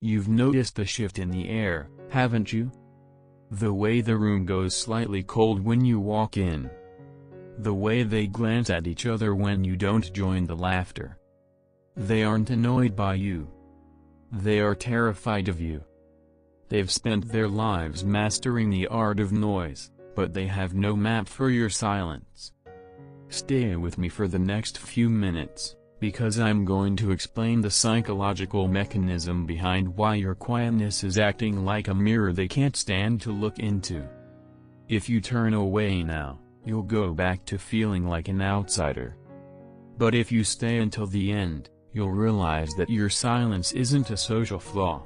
You've noticed the shift in the air, haven't you? The way the room goes slightly cold when you walk in. The way they glance at each other when you don't join the laughter. They aren't annoyed by you. They are terrified of you. They've spent their lives mastering the art of noise, but they have no map for your silence. Stay with me for the next few minutes, because I'm going to explain the psychological mechanism behind why your quietness is acting like a mirror they can't stand to look into. If you turn away now, you'll go back to feeling like an outsider. But if you stay until the end, you'll realize that your silence isn't a social flaw.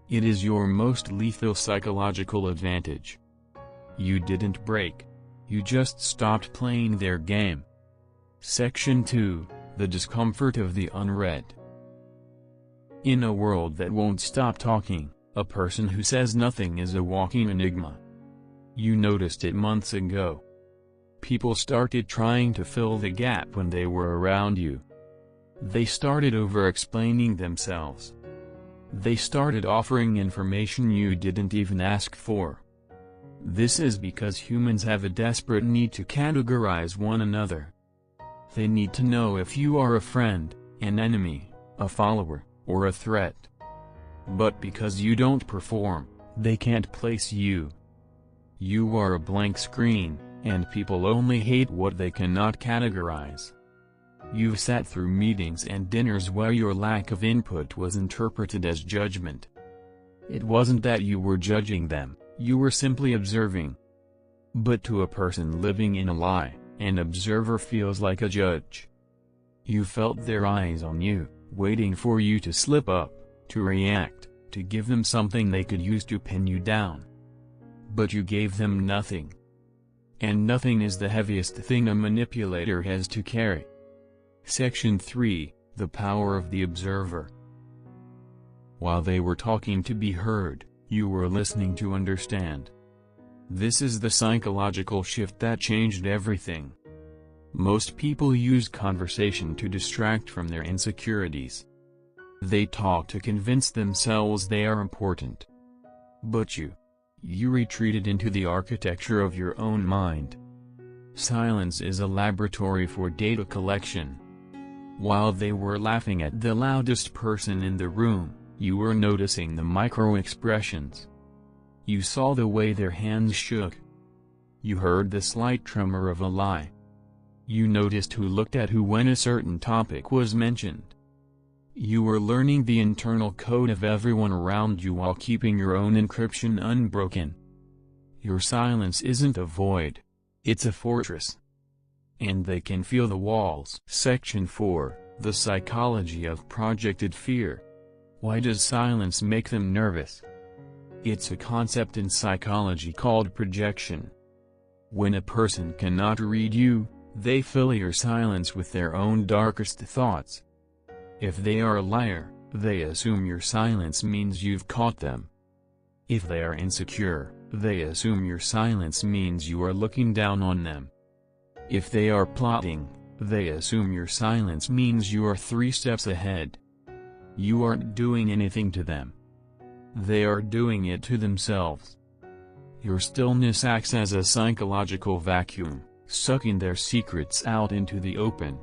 It is your most lethal psychological advantage. You didn't break. You just stopped playing their game. Section 2, The Discomfort of the Unread. In a world that won't stop talking, a person who says nothing is a walking enigma. You noticed it months ago. People started trying to fill the gap when they were around you. They started over-explaining themselves. They started offering information you didn't even ask for. This is because humans have a desperate need to categorize one another. They need to know if you are a friend, an enemy, a follower, or a threat. But because you don't perform, they can't place you. You are a blank screen, and people only hate what they cannot categorize. You've sat through meetings and dinners where your lack of input was interpreted as judgment. It wasn't that you were judging them, you were simply observing. But to a person living in a lie, an observer feels like a judge. You felt their eyes on you, waiting for you to slip up, to react, to give them something they could use to pin you down. But you gave them nothing. And nothing is the heaviest thing a manipulator has to carry. Section 3, The Power of the Observer. While they were talking to be heard, you were listening to understand. This is the psychological shift that changed everything. Most people use conversation to distract from their insecurities. They talk to convince themselves they are important. But you retreated into the architecture of your own mind. Silence is a laboratory for data collection. While they were laughing at the loudest person in the room, you were noticing the micro-expressions. You saw the way their hands shook. You heard the slight tremor of a lie. You noticed who looked at who when a certain topic was mentioned. You were learning the internal code of everyone around you while keeping your own encryption unbroken. Your silence isn't a void. It's a fortress. And they can feel the walls. Section 4, The Psychology of Projected Fear. Why does silence make them nervous? It's a concept in psychology called projection. When a person cannot read you, they fill your silence with their own darkest thoughts. If they are a liar, they assume your silence means you've caught them. If they are insecure, they assume your silence means you are looking down on them. If they are plotting, they assume your silence means you are 3 steps ahead. You aren't doing anything to them. They are doing it to themselves. Your stillness acts as a psychological vacuum, sucking their secrets out into the open.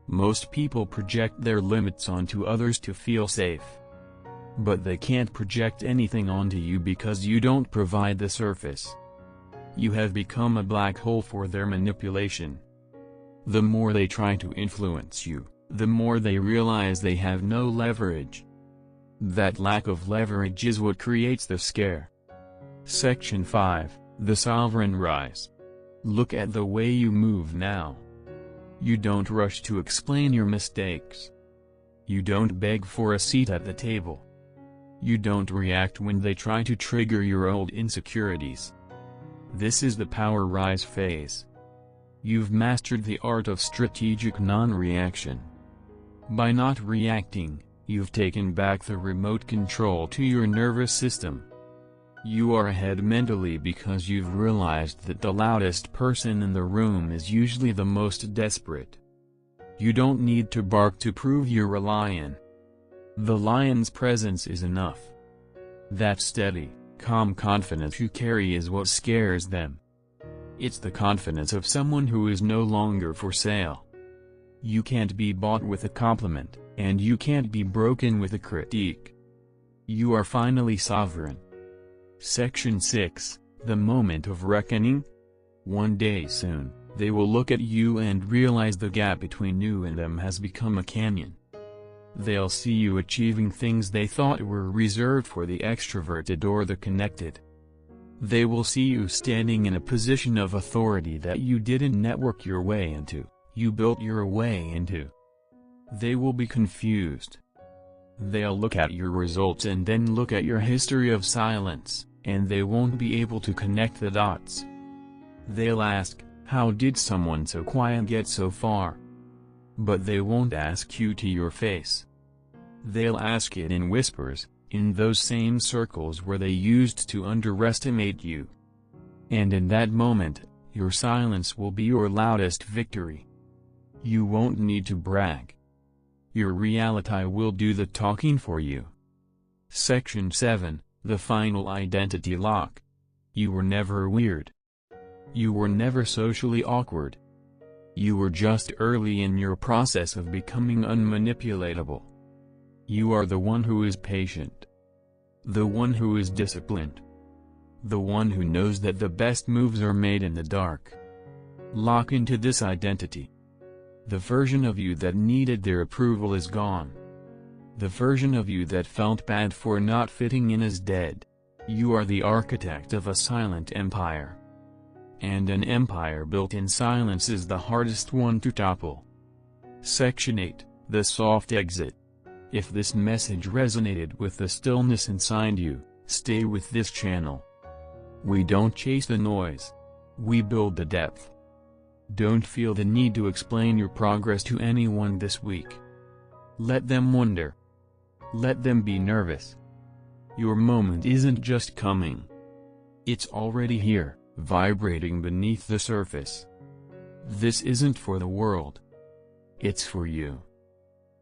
Most people project their limits onto others to feel safe. But they can't project anything onto you because you don't provide the surface. You have become a black hole for their manipulation. The more they try to influence you, the more they realize they have no leverage. That lack of leverage is what creates the scare. Section 5, The Sovereign Rise. Look at the way you move now. You don't rush to explain your mistakes. You don't beg for a seat at the table. You don't react when they try to trigger your old insecurities. This is the power rise phase. You've mastered the art of strategic non-reaction. By not reacting, you've taken back the remote control to your nervous system. You are ahead mentally because you've realized that the loudest person in the room is usually the most desperate. You don't need to bark to prove you're a lion. The lion's presence is enough. That steady, calm confidence you carry is what scares them. It's the confidence of someone who is no longer for sale. You can't be bought with a compliment, and you can't be broken with a critique. You are finally sovereign. Section 6, The Moment of Reckoning. One day soon, they will look at you and realize the gap between you and them has become a canyon. They'll see you achieving things they thought were reserved for the extroverted or the connected. They will see you standing in a position of authority that you didn't network your way into, you built your way into. They will be confused. They'll look at your results and then look at your history of silence, and they won't be able to connect the dots. They'll ask, how did someone so quiet get so far? But they won't ask you to your face. They'll ask it in whispers, in those same circles where they used to underestimate you. And in that moment, your silence will be your loudest victory. You won't need to brag. Your reality will do the talking for you. Section 7, The Final Identity Lock. You were never weird. You were never socially awkward. You were just early in your process of becoming unmanipulatable. You are the one who is patient. The one who is disciplined. The one who knows that the best moves are made in the dark. Lock into this identity. The version of you that needed their approval is gone. The version of you that felt bad for not fitting in is dead. You are the architect of a silent empire. And an empire built in silence is the hardest one to topple. Section 8, The Soft Exit. If this message resonated with the stillness inside you, stay with this channel. We don't chase the noise. We build the depth. Don't feel the need to explain your progress to anyone this week. Let them wonder. Let them be nervous. Your moment isn't just coming. It's already here, vibrating beneath the surface. This isn't for the world. It's for you.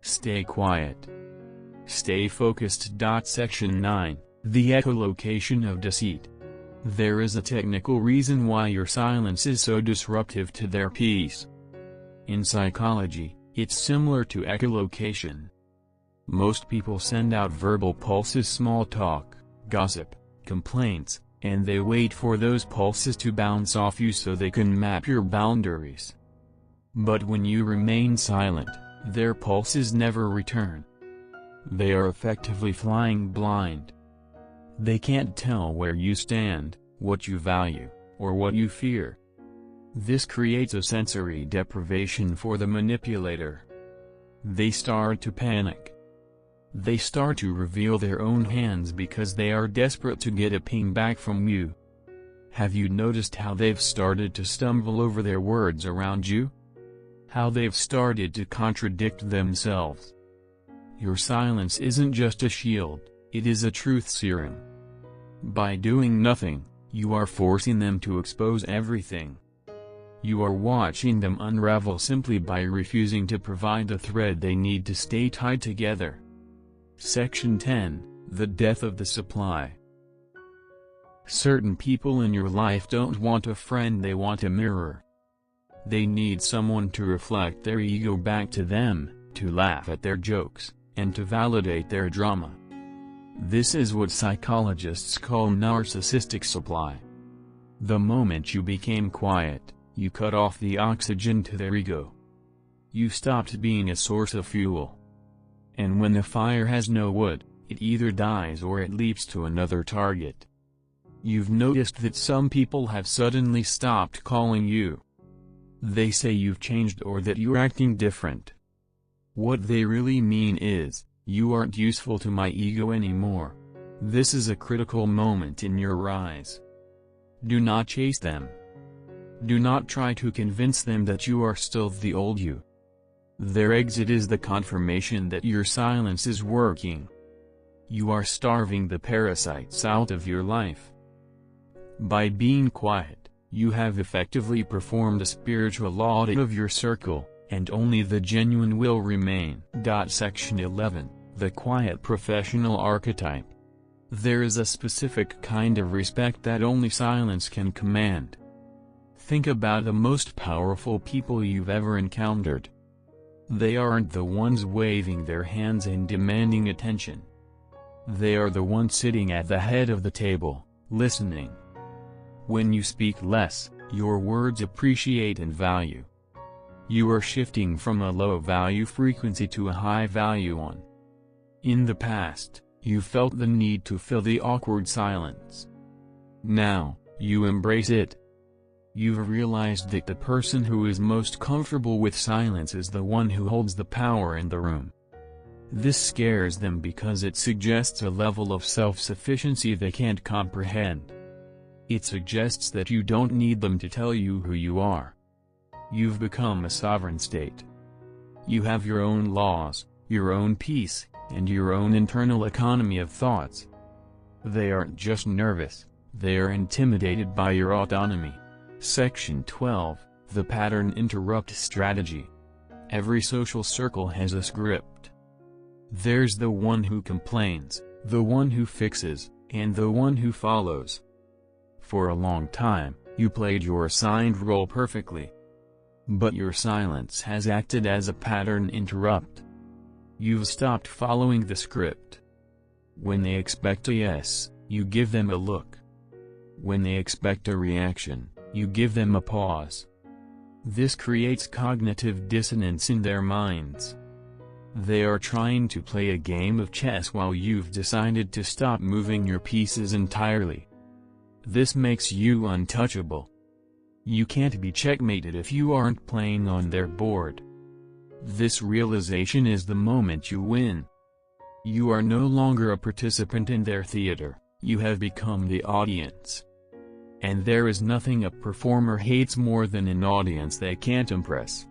Stay quiet. Stay focused. Section 9, The Echolocation of Deceit. There is a technical reason why your silence is so disruptive to their peace. In psychology, it's similar to echolocation. Most people send out verbal pulses, small talk, gossip, complaints, and they wait for those pulses to bounce off you so they can map your boundaries. But when you remain silent, their pulses never return. They are effectively flying blind. They can't tell where you stand, what you value, or what you fear. This creates a sensory deprivation for the manipulator. They start to panic. They start to reveal their own hands because they are desperate to get a ping back from you. Have you noticed how they've started to stumble over their words around you? How they've started to contradict themselves? Your silence isn't just a shield, it is a truth serum. By doing nothing, you are forcing them to expose everything. You are watching them unravel simply by refusing to provide the thread they need to stay tied together. Section 10, The Death of the Supply. Certain people in your life don't want a friend, they want a mirror. They need someone to reflect their ego back to them, to laugh at their jokes, and to validate their drama. This is what psychologists call narcissistic supply. The moment you became quiet, you cut off the oxygen to their ego. You stopped being a source of fuel. And when the fire has no wood, it either dies or it leaps to another target. You've noticed that some people have suddenly stopped calling you. They say you've changed or that you're acting different. What they really mean is, you aren't useful to my ego anymore. This is a critical moment in your rise. Do not chase them. Do not try to convince them that you are still the old you. Their exit is the confirmation that your silence is working. You are starving the parasites out of your life. By being quiet, you have effectively performed a spiritual audit of your circle, and only the genuine will remain. Section 11, the quiet professional archetype. There is a specific kind of respect that only silence can command. Think about the most powerful people you've ever encountered. They aren't the ones waving their hands and demanding attention. They are the ones sitting at the head of the table, listening. When you speak less, your words appreciate in value. You are shifting from a low-value frequency to a high-value one. In the past, you felt the need to fill the awkward silence. Now, you embrace it. You've realized that the person who is most comfortable with silence is the one who holds the power in the room. This scares them because it suggests a level of self-sufficiency they can't comprehend. It suggests that you don't need them to tell you who you are. You've become a sovereign state. You have your own laws, your own peace, and your own internal economy of thoughts. They aren't just nervous, they are intimidated by your autonomy. Section 12, the Pattern Interrupt Strategy. Every social circle has a script. There's the one who complains, the one who fixes, and the one who follows. For a long time, you played your assigned role perfectly. But your silence has acted as a pattern interrupt. You've stopped following the script. When they expect a yes, you give them a look. When they expect a reaction, you give them a pause. This creates cognitive dissonance in their minds. They are trying to play a game of chess while you've decided to stop moving your pieces entirely. This makes you untouchable. You can't be checkmated if you aren't playing on their board. This realization is the moment you win. You are no longer a participant in their theater, you have become the audience. And there is nothing a performer hates more than an audience they can't impress.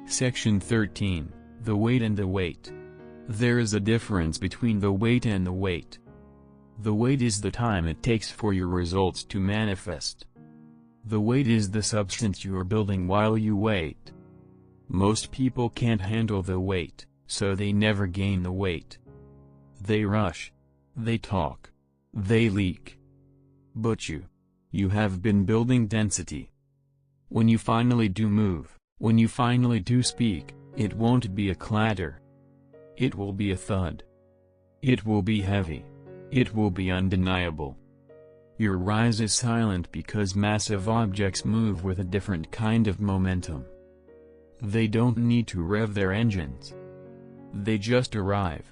Section 13, the Wait and the Wait. There is a difference between the wait and the wait. The wait is the time it takes for your results to manifest. The wait is the substance you are building while you wait. Most people can't handle the wait, so they never gain the weight. They rush. They talk. They leak. But you have been building density. When you finally do move, when you finally do speak, it won't be a clatter. It will be a thud. It will be heavy. It will be undeniable. Your rise is silent because massive objects move with a different kind of momentum. They don't need to rev their engines. They just arrive.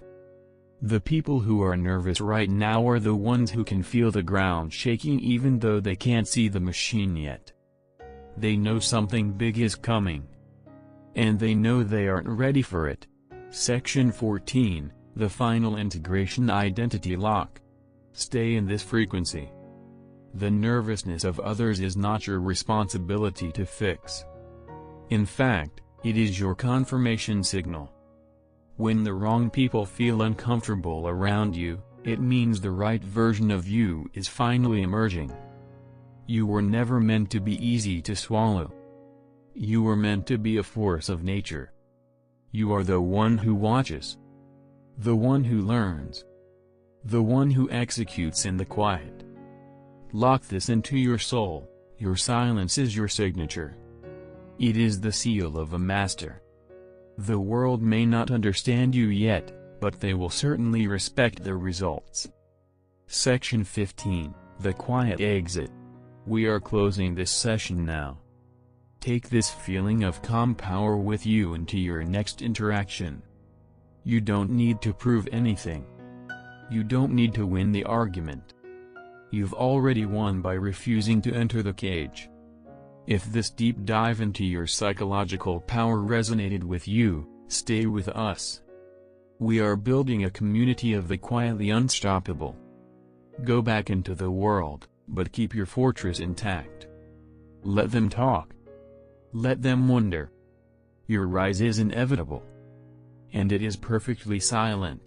The people who are nervous right now are the ones who can feel the ground shaking even though they can't see the machine yet. They know something big is coming. And they know they aren't ready for it. Section 14, the Final Integration Identity Lock. Stay in this frequency. The nervousness of others is not your responsibility to fix. In fact, it is your confirmation signal. When the wrong people feel uncomfortable around you, it means the right version of you is finally emerging. You were never meant to be easy to swallow. You were meant to be a force of nature. You are the one who watches. The one who learns. The one who executes in the quiet. Lock this into your soul. Your silence is your signature. It is the seal of a master. The world may not understand you yet, but they will certainly respect the results. Section 15, the Quiet Exit. We are closing this session now. Take this feeling of calm power with you into your next interaction. You don't need to prove anything. You don't need to win the argument. You've already won by refusing to enter the cage. If this deep dive into your psychological power resonated with you, stay with us. We are building a community of the quietly unstoppable. Go back into the world, but keep your fortress intact. Let them talk. Let them wonder. Your rise is inevitable. And it is perfectly silent.